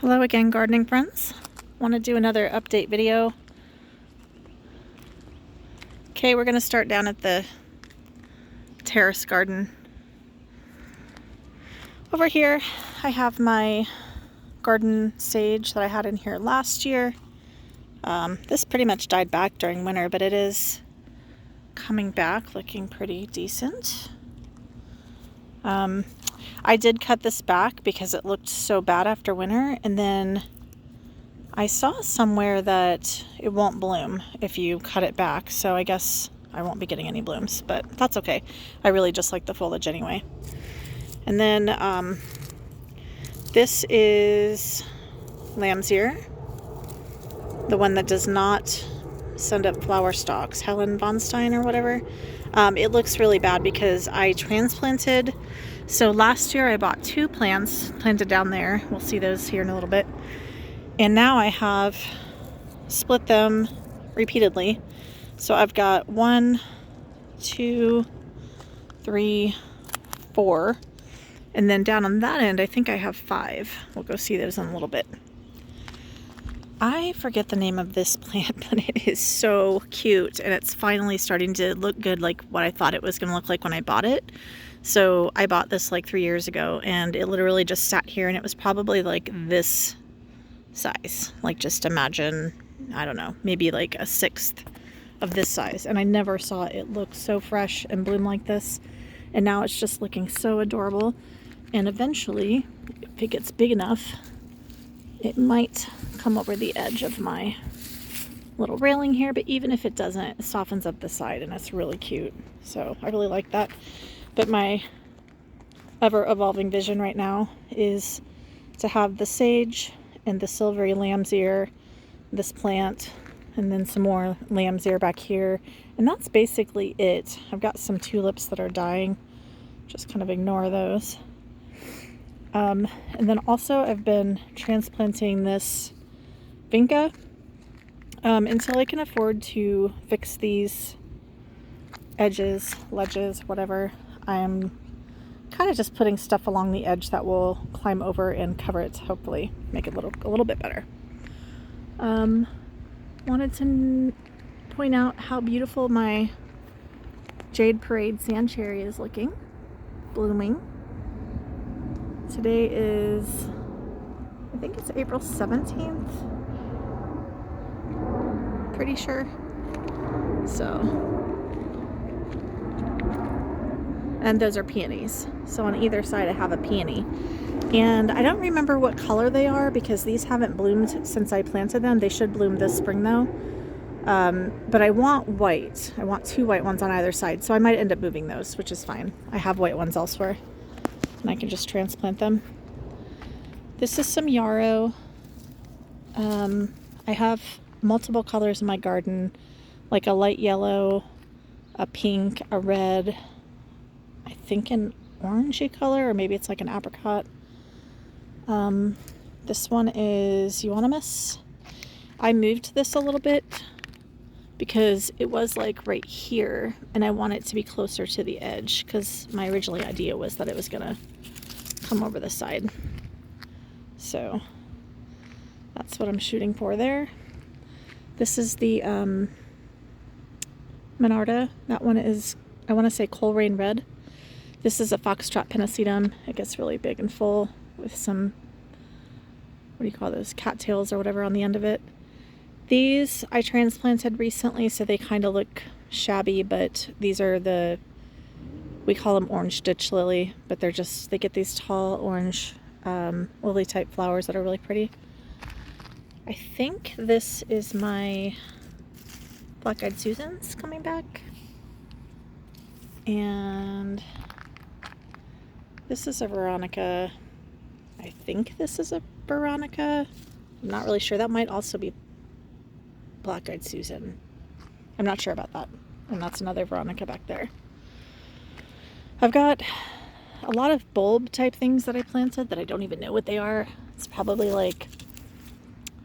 Hello again, gardening friends. Want to do another update video. Okay, we're going to start down at the terrace garden. Over here I have my garden sage that I had in here last year. This pretty much died back during winter, but it is coming back looking pretty decent. I did cut this back because it looked so bad after winter, and then I saw somewhere that it won't bloom if you cut it back, so I guess I won't be getting any blooms, but that's okay. I really just like the foliage anyway. And then this is lamb's ear, the one that does not send up flower stalks, Helen von Stein or whatever. It looks really bad because I transplanted. So last year I bought 2 plants planted down there. We'll see those here in a little bit. And now I have split them repeatedly. So I've got 1, 2, 3, 4. And then down on that end, I think I have 5. We'll go see those in a little bit. I forget the name of this plant, but it is so cute. And it's finally starting to look good, like what I thought it was going to look like when I bought it. So I bought this like 3 years ago, and it literally just sat here, and it was probably like this size. Like, just imagine, I don't know, maybe like a 1/6 of this size. And I never saw it look so fresh and bloom like this. And now it's just looking so adorable. And eventually, if it gets big enough, it might come over the edge of my little railing here. But even if it doesn't, it softens up the side, and it's really cute. So I really like that. But my ever-evolving vision right now is to have the sage and the silvery lamb's ear, this plant, and then some more lamb's ear back here. And that's basically it. I've got some tulips that are dying. Just kind of ignore those. And then also I've been transplanting this vinca until I can afford to fix these edges, ledges, whatever. I'm kind of just putting stuff along the edge that will climb over and cover it to hopefully make it a little bit better. Wanted to point out how beautiful my Jade Parade sand cherry is looking, blooming. Today is, I think it's April 17th, pretty sure. So, and those are peonies. So on either side I have a peony. And I don't remember what color they are because these haven't bloomed since I planted them. They should bloom this spring though. But I want white. I want 2 white ones on either side. So I might end up moving those, which is fine. I have white ones elsewhere, and I can just transplant them. This is some yarrow. I have multiple colors in my garden, like a light yellow, a pink, a red, I think an orangey color, or maybe it's like an apricot. This one is euonymus. I moved this a little bit because it was like right here, and I want it to be closer to the edge because my original idea was that it was gonna come over the side. So that's what I'm shooting for there. This is the Monarda. That one is, I want to say, Coleraine Red. This is a foxtrot pennisetum. It gets really big and full with some, what do you call those, cattails or whatever on the end of it. These I transplanted recently, so they kind of look shabby, but these are the, we call them orange ditch lily, but they're just, they get these tall orange lily type flowers that are really pretty. I think this is my black-eyed Susans coming back. And this is a Veronica. I think this is a Veronica. I'm not really sure. That might also be black-eyed Susan. I'm not sure about that. And that's another Veronica back there. I've got a lot of bulb type things that I planted that I don't even know what they are. It's probably like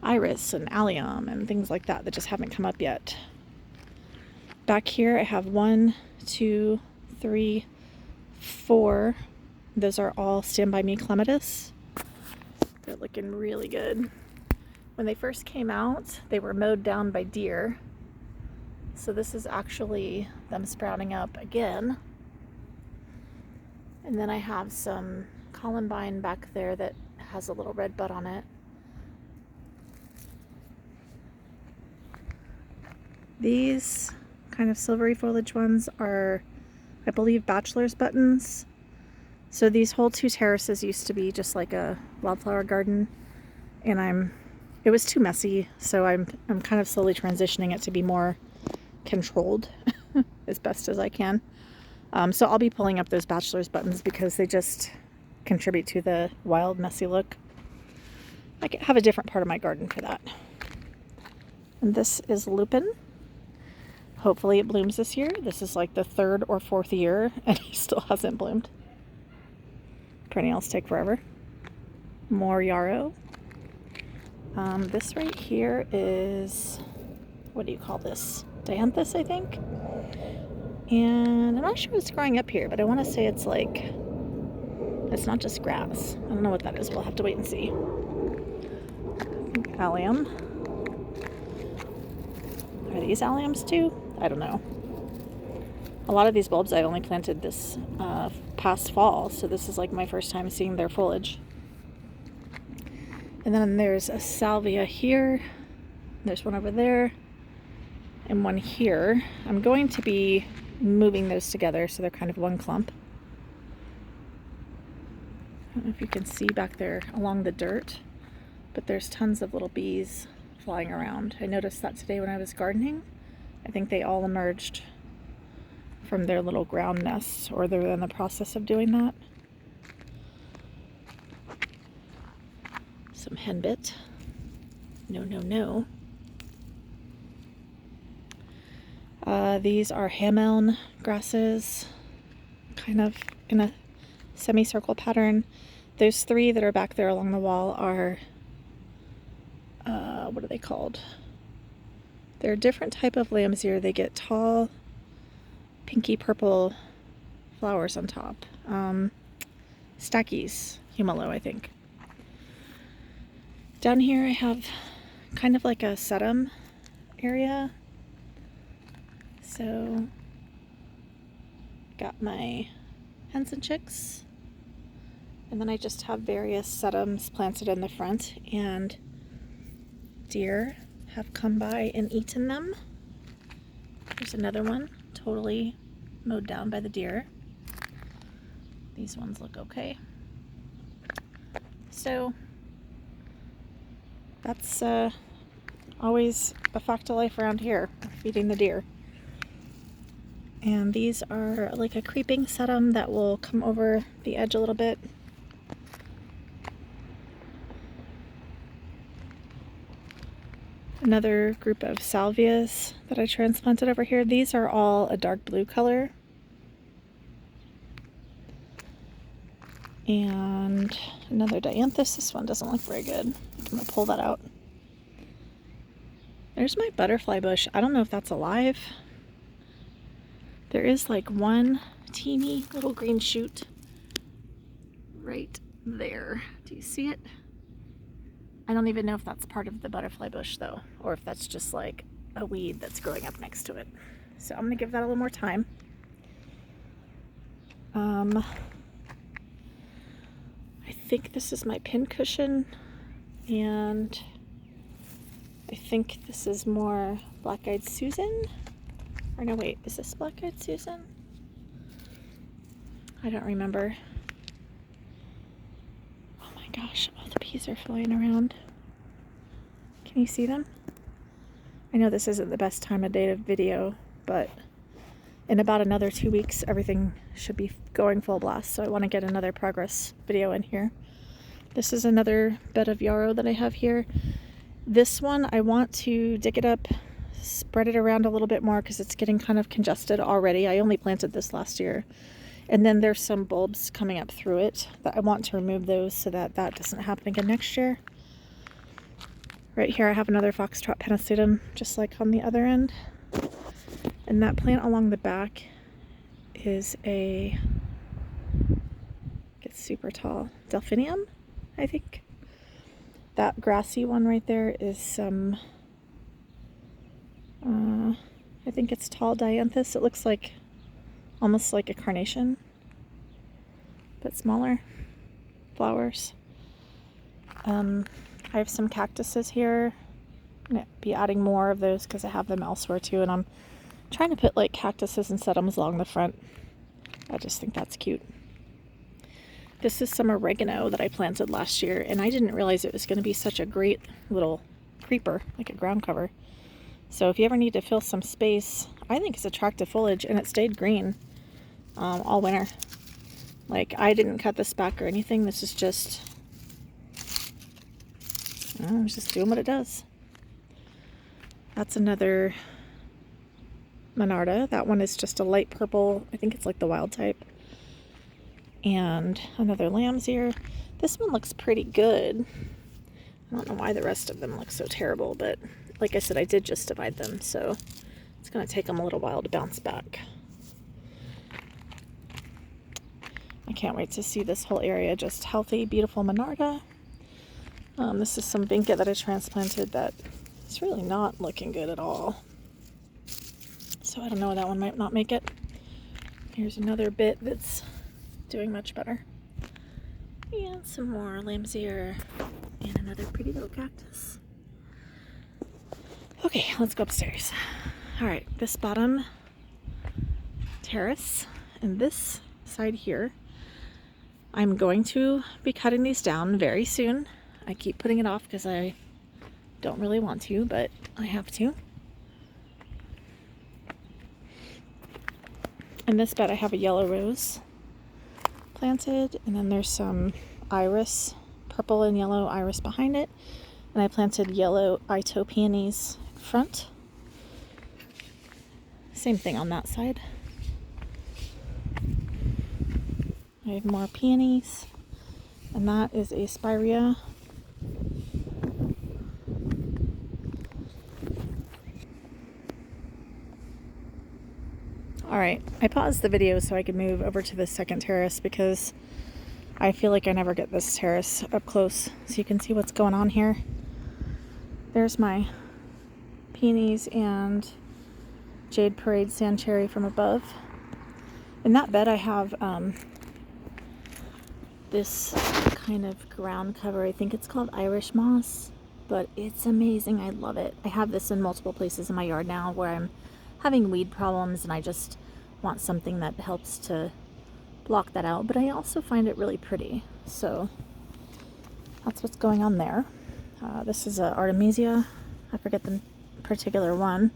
iris and allium and things like that that just haven't come up yet. Back here I have 1, 2, 3, 4. Those are all Stand By Me clematis. They're looking really good. When they first came out, they were mowed down by deer. So this is actually them sprouting up again. And then I have some columbine back there that has a little red bud on it. These kind of silvery foliage ones are, I believe, bachelor's buttons. So these whole 2 terraces used to be just like a wildflower garden, and it was too messy, so I'm kind of slowly transitioning it to be more controlled as best as I can. So I'll be pulling up those bachelor's buttons because they just contribute to the wild, messy look. I could have a different part of my garden for that. And this is lupin. Hopefully it blooms this year. This is like the 3rd or 4th year and it still hasn't bloomed. Perennials take forever. More yarrow. This right here is, what do you call this? Dianthus, I think. And I'm not sure what's growing up here, but I want to say it's like, it's not just grass. I don't know what that is. We'll have to wait and see. Allium. Are these alliums too? I don't know. A lot of these bulbs I only planted this past fall, so this is like my first time seeing their foliage. And then there's a salvia here. There's one over there. And one here. I'm going to be moving those together so they're kind of one clump. I don't know if you can see back there along the dirt, but there's tons of little bees flying around. I noticed that today when I was gardening. I think they all emerged from their little ground nests, or they're in the process of doing that. Some henbit. No, no, no. These are hammeln grasses, kind of in a semicircle pattern. Those 3 that are back there along the wall are, what are they called? They're a different type of lambsir. They get tall, pinky purple flowers on top. Stackies, humalo, I think. Down here I have kind of like a sedum area. So, got my hens and chicks. And then I just have various sedums planted in the front, and deer have come by and eaten them. There's another one, totally mowed down by the deer. These ones look okay. So, that's always a fact of life around here, feeding the deer. And these are like a creeping sedum that will come over the edge a little bit. Another group of salvias that I transplanted over here. These are all a dark blue color. And another dianthus. This one doesn't look very good. I'm gonna pull that out. There's my butterfly bush. I don't know if that's alive. There is like one teeny little green shoot right there. Do you see it? I don't even know if that's part of the butterfly bush though, or if that's just like a weed that's growing up next to it. So I'm gonna give that a little more time. I think this is my pincushion, and I think this is more black-eyed Susan. Or no, wait, is this black-eyed Susan? I don't remember. Oh my gosh, all the bees are flying around. Can you see them? I know this isn't the best time of day to video, but in about another 2 weeks, everything should be going full blast, so I want to get another progress video in here. This is another bed of yarrow that I have here. This one, I want to dig it up, spread it around a little bit more because it's getting kind of congested already. I only planted this last year. And then there's some bulbs coming up through it that I want to remove those so that that doesn't happen again next year. Right here I have another foxtrot pennisetum, just like on the other end. And that plant along the back is gets super tall, delphinium, I think. That grassy one right there is some, I think it's tall dianthus. It looks like almost like a carnation, but smaller flowers. I have some cactuses here. I'm gonna be adding more of those because I have them elsewhere too, and I'm trying to put like cactuses and sedums along the front. I just think that's cute. This is some oregano that I planted last year, and I didn't realize it was going to be such a great little creeper, like a ground cover. So if you ever need to fill some space, I think it's attractive foliage, and it stayed green all winter. Like, I didn't cut this back or anything. This is just, it's just doing what it does. That's another Monarda. That one is just a light purple. I think it's like the wild type. And another lamb's ear. This one looks pretty good. I don't know why the rest of them look so terrible, but like I said, I did just divide them, so it's going to take them a little while to bounce back. I can't wait to see this whole area just healthy, beautiful Monarda. This is some vinca that I transplanted that is really not looking good at all. So I don't know, that one might not make it. Here's another bit that's doing much better. And some more lamb's ear and another pretty little cactus. Okay, let's go upstairs. All right, this bottom terrace and this side here, I'm going to be cutting these down very soon. I keep putting it off because I don't really want to, but I have to. In this bed I have a yellow rose planted, and then there's some iris, purple and yellow iris behind it, and I planted yellow Ito peonies in front. Same thing on that side. I have more peonies, and that is a spirea. Alright, I paused the video so I could move over to the second terrace because I feel like I never get this terrace up close so you can see what's going on here. There's my peonies and Jade Parade sand cherry from above. In that bed I have this kind of ground cover. I think it's called Irish moss, but it's amazing. I love it. I have this in multiple places in my yard now where I'm having weed problems, and I just want something that helps to block that out, but I also find it really pretty, so that's what's going on there. This is a Artemisia. I forget the particular one.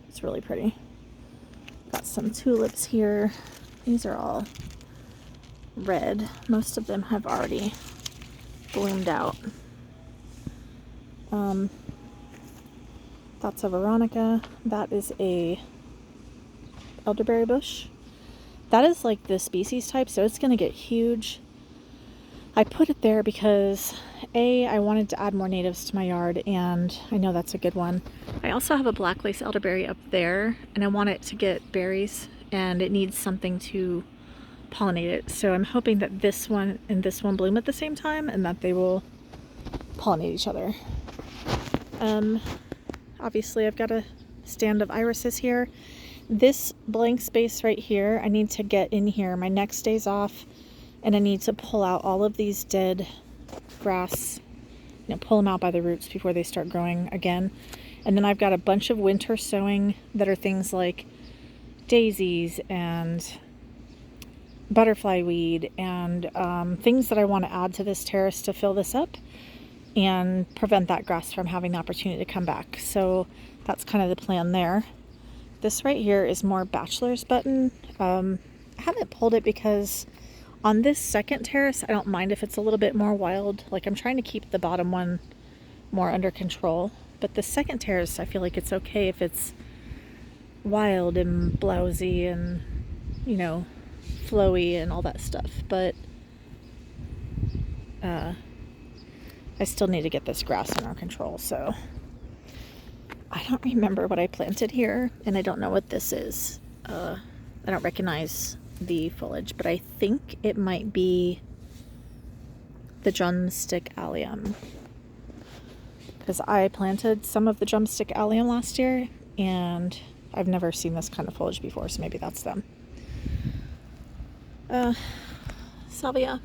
It's really pretty. Got some tulips here. These are all red. Most of them have already bloomed out. That's a Veronica. That is a elderberry bush. That is like the species type, so it's going to get huge. I put it there because I wanted to add more natives to my yard, and I know that's a good one. I also have a black lace elderberry up there, and I want it to get berries, and it needs something to pollinate it. So I'm hoping that this one and this one bloom at the same time, and that they will pollinate each other. Obviously I've got a stand of irises here. This blank space right here, I need to get in here. My next day's off, and I need to pull out all of these dead grass, pull them out by the roots before they start growing again. And then I've got a bunch of winter sowing that are things like daisies and butterfly weed and things that I want to add to this terrace to fill this up and prevent that grass from having the opportunity to come back. So that's kind of the plan there. This right here is more bachelor's button. I haven't pulled it because on this second terrace, I don't mind if it's a little bit more wild. Like, I'm trying to keep the bottom one more under control. But the second terrace, I feel like it's okay if it's wild and blousy and, flowy and all that stuff. But I still need to get this grass under control, so I don't remember what I planted here, and I don't know what this is. I don't recognize the foliage, but I think it might be the drumstick allium. because I planted some of the drumstick allium last year, and I've never seen this kind of foliage before, so maybe that's them. Salvia.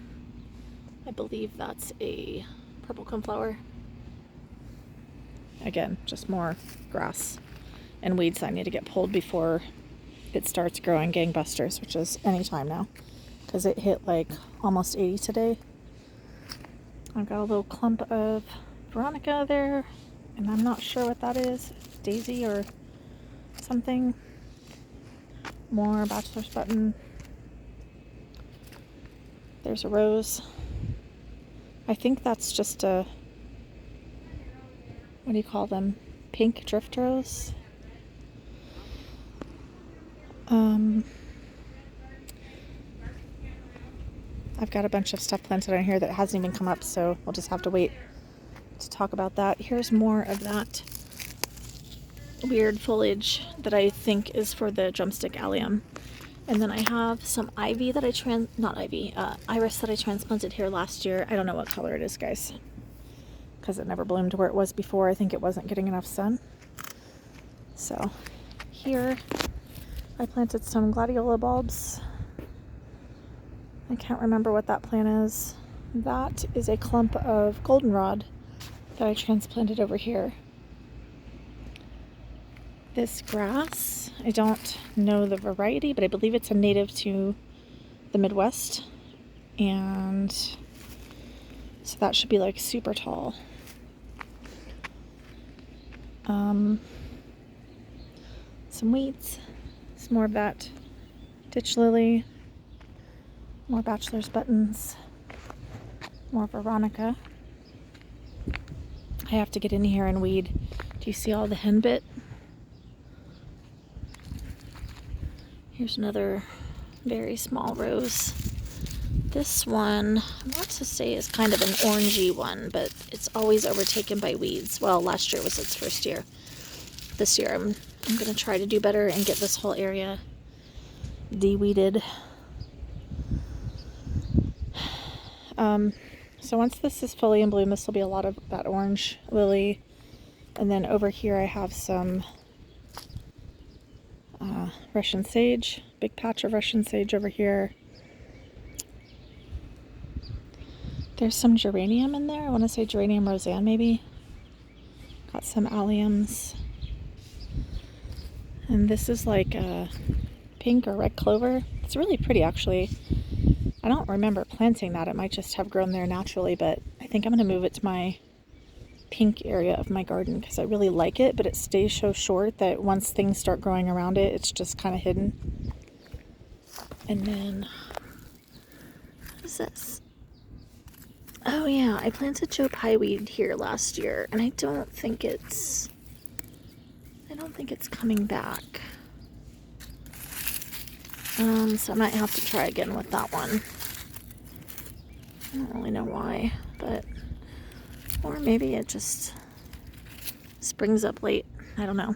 I believe that's a purple coneflower. Again, just more grass and weeds that need to get pulled before it starts growing gangbusters, which is any time now, because it hit like almost 80 today. I've got a little clump of Veronica there, and I'm not sure what that is, daisy or something. More bachelor's button. There's a rose. I think that's just a, what do you call them? Pink drift rose. I've got a bunch of stuff planted on here that hasn't even come up, so we'll just have to wait to talk about that. Here's more of that weird foliage that I think is for the drumstick allium. And then I have some ivy that iris that I transplanted here last year. I don't know what color it is, guys, because it never bloomed where it was before. I think it wasn't getting enough sun. So here I planted some gladiola bulbs. I can't remember what that plant is. That is a clump of goldenrod that I transplanted over here. This grass, I don't know the variety, but I believe it's a native to the Midwest. And so that should be like super tall. Some weeds, some more of that ditch lily, more bachelor's buttons, more Veronica. I have to get in here and weed. Do you see all the henbit? Here's another very small rose. This one, I want to say is kind of an orangey one, but it's always overtaken by weeds. Well, last year was its first year. This year I'm going to try to do better and get this whole area de-weeded. So once this is fully in bloom, this will be a lot of that orange lily. And then over here I have some Russian sage, big patch of Russian sage over here. There's some geranium in there. I want to say geranium roseanne maybe. Got some alliums. And this is like a pink or red clover. It's really pretty actually. I don't remember planting that. It might just have grown there naturally, but I think I'm going to move it to my pink area of my garden because I really like it, but it stays so short that once things start growing around it, it's just kind of hidden. And then, what is this? Oh yeah, I planted Joe Pye weed here last year, and I don't think it's coming back. So I might have to try again with that one. I don't really know why, but, or maybe it just springs up late. I don't know.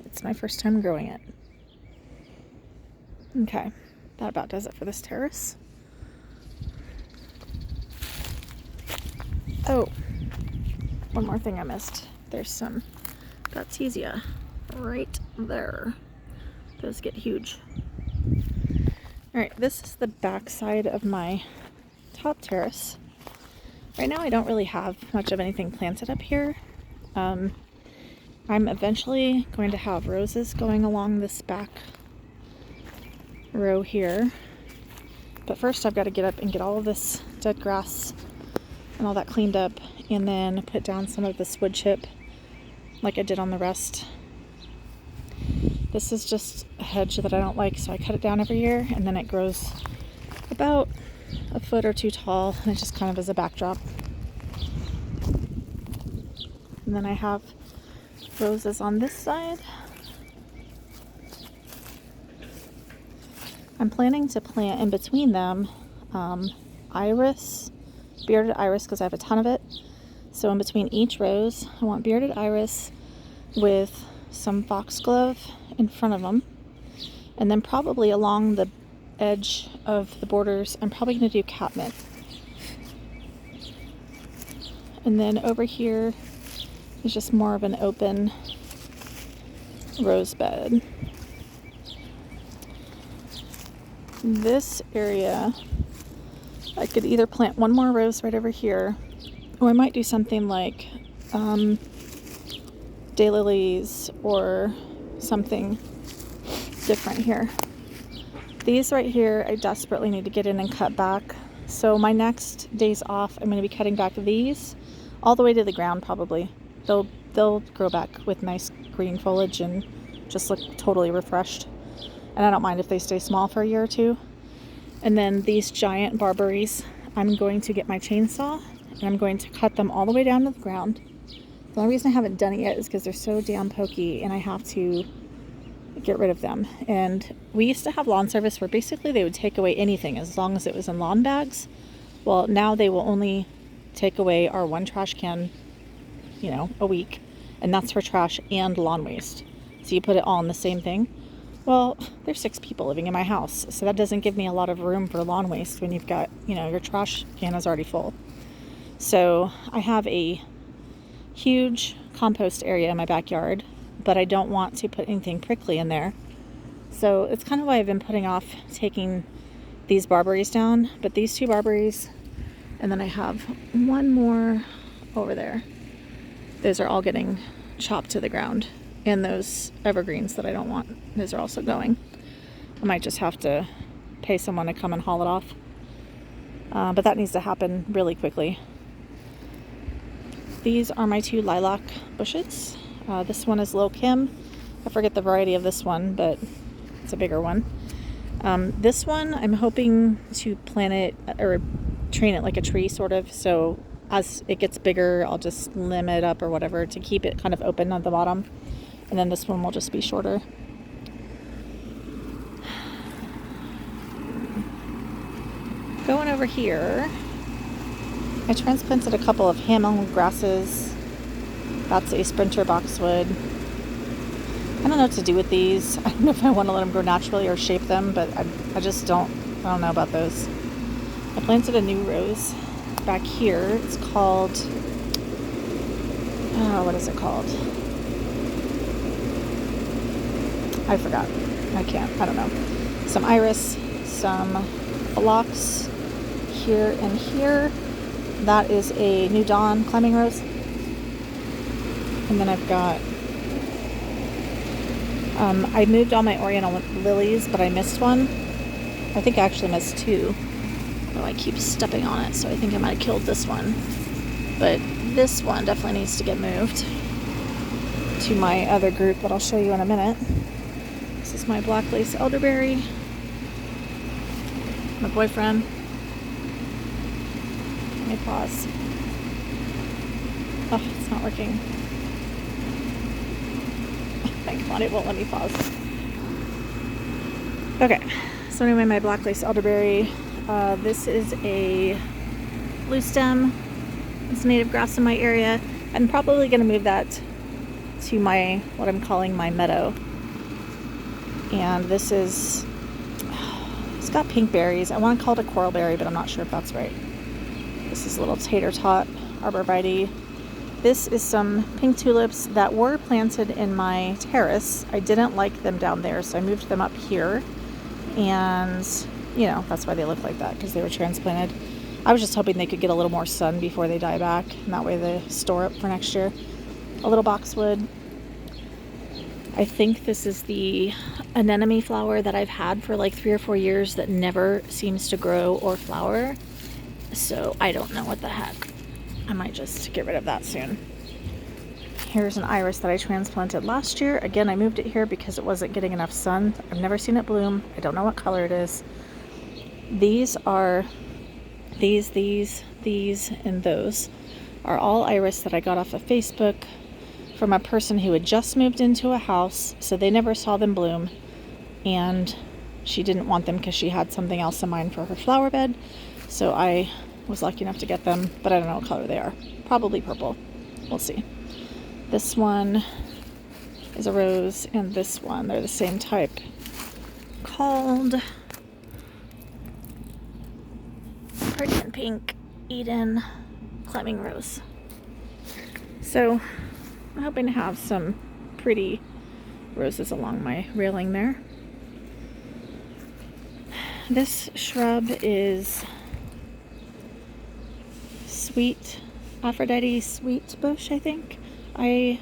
It's my first time growing it. Okay, that about does it for this terrace. Oh, one more thing I missed. There's some Baptisia right there. Those get huge. Alright, this is the back side of my top terrace. Right now I don't really have much of anything planted up here. I'm eventually going to have roses going along this back row here. But first I've got to get up and get all of this dead grass and all that cleaned up, and then put down some of this wood chip like I did on the rest. This is just a hedge that I don't like, so I cut it down every year, and then it grows about a foot or two tall, and it just kind of is a backdrop. And then I have roses on this side. I'm planning to plant in between them iris, bearded iris, because I have a ton of it. So in between each rose, I want bearded iris with some foxglove in front of them. And then probably along the edge of the borders, I'm probably going to do catmint. And then over here, is just more of an open rose bed. This area, I could either plant one more rose right over here, or I might do something like daylilies or something different here. These right here, I desperately need to get in and cut back. So my next days off, I'm going to be cutting back these all the way to the ground probably. They'll grow back with nice green foliage and just look totally refreshed. And I don't mind if they stay small for a year or two. And then these giant barberries, I'm going to get my chainsaw and I'm going to cut them all the way down to the ground. The only reason I haven't done it yet is because they're so damn pokey and I have to get rid of them. And we used to have lawn service where basically they would take away anything as long as it was in lawn bags. Well, now they will only take away our one trash can, you know, a week, and that's for trash and lawn waste. So you put it all in the same thing. Well, there's 6 people living in my house, so that doesn't give me a lot of room for lawn waste when you've got, you know, your trash can is already full. So I have a huge compost area in my backyard, but I don't want to put anything prickly in there. So it's kind of why I've been putting off taking these barberries down. But these 2 barberries, and then I have one more over there. Those are all getting chopped to the ground. And those evergreens that I don't want, those are also going. I might just have to pay someone to come and haul it off. But that needs to happen really quickly. These are my 2 lilac bushes. This one is Lil Kim. I forget the variety of this one, but it's a bigger one. This one, I'm hoping to plant it or train it like a tree sort of. So as it gets bigger, I'll just limb it up or whatever to keep it kind of open on the bottom. And then this one will just be shorter. Going over here, I transplanted a couple of Hamel grasses. That's a sprinter boxwood. I don't know what to do with these. I don't know if I want to let them grow naturally or shape them, but I just don't know about those. I planted a new rose back here. It's called, what is it called? I forgot. I don't know. Some iris, some phlox here and here. That is a New Dawn climbing rose. And then I've got, I moved all my oriental lilies, but I missed one. I think I actually missed 2. Oh, I keep stepping on it, so I think I might have killed this one. But this one definitely needs to get moved to my other group that I'll show you in a minute. This is my black lace elderberry. My boyfriend. Let me pause. Oh, it's not working. Thank God it won't let me pause. Okay, so anyway, my black lace elderberry. This is a blue stem. It's native grass in my area. I'm probably going to move that to my, what I'm calling my meadow. And this is, it's got pink berries. I want to call it a coral berry, but I'm not sure if that's right. This is a little tater tot arborvitae. This is some pink tulips that were planted in my terrace. I didn't like them down there, so I moved them up here. And, you know, that's why they look like that, because they were transplanted. I was just hoping they could get a little more sun before they die back, and that way they store up for next year. A little boxwood. I think this is the anemone flower that I've had for like 3 or 4 years that never seems to grow or flower. So I don't know what the heck. I might just get rid of that soon. Here's an iris that I transplanted last year. Again, I moved it here because it wasn't getting enough sun. I've never seen it bloom. I don't know what color it is. These are, these, and those are all iris that I got off of Facebook from a person who had just moved into a house, so they never saw them bloom, and she didn't want them because she had something else in mind for her flower bed. So I was lucky enough to get them, but I don't know what color they are. Probably purple. We'll see. This one is a rose, and this one, they're the same type, called Pretty in Pink Eden Climbing Rose. So I'm hoping to have some pretty roses along my railing there. This shrub is sweet Aphrodite sweet bush, I think. I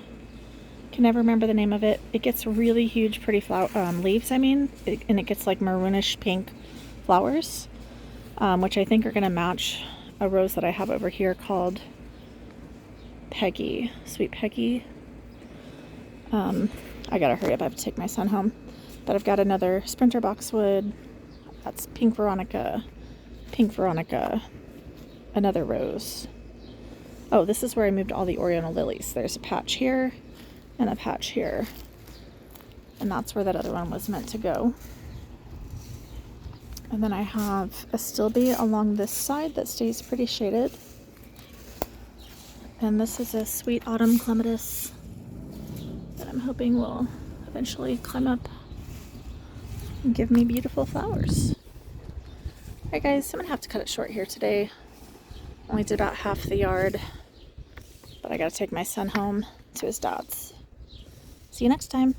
can never remember the name of it. It gets really huge, pretty leaves, and it gets like maroonish pink flowers, which I think are going to match a rose that I have over here called Peggy, Sweet Peggy. I gotta hurry up, I have to take my son home. But I've got another Sprinter boxwood, that's pink Veronica, another rose. Oh, this is where I moved all the Oriental lilies. There's a patch here and a patch here. And that's where that other one was meant to go. And then I have a stilbe along this side that stays pretty shaded. And this is a sweet autumn clematis that I'm hoping will eventually climb up and give me beautiful flowers. Alright guys, I'm gonna have to cut it short here today. Only did about half the yard, but I gotta take my son home to his dad's. See you next time.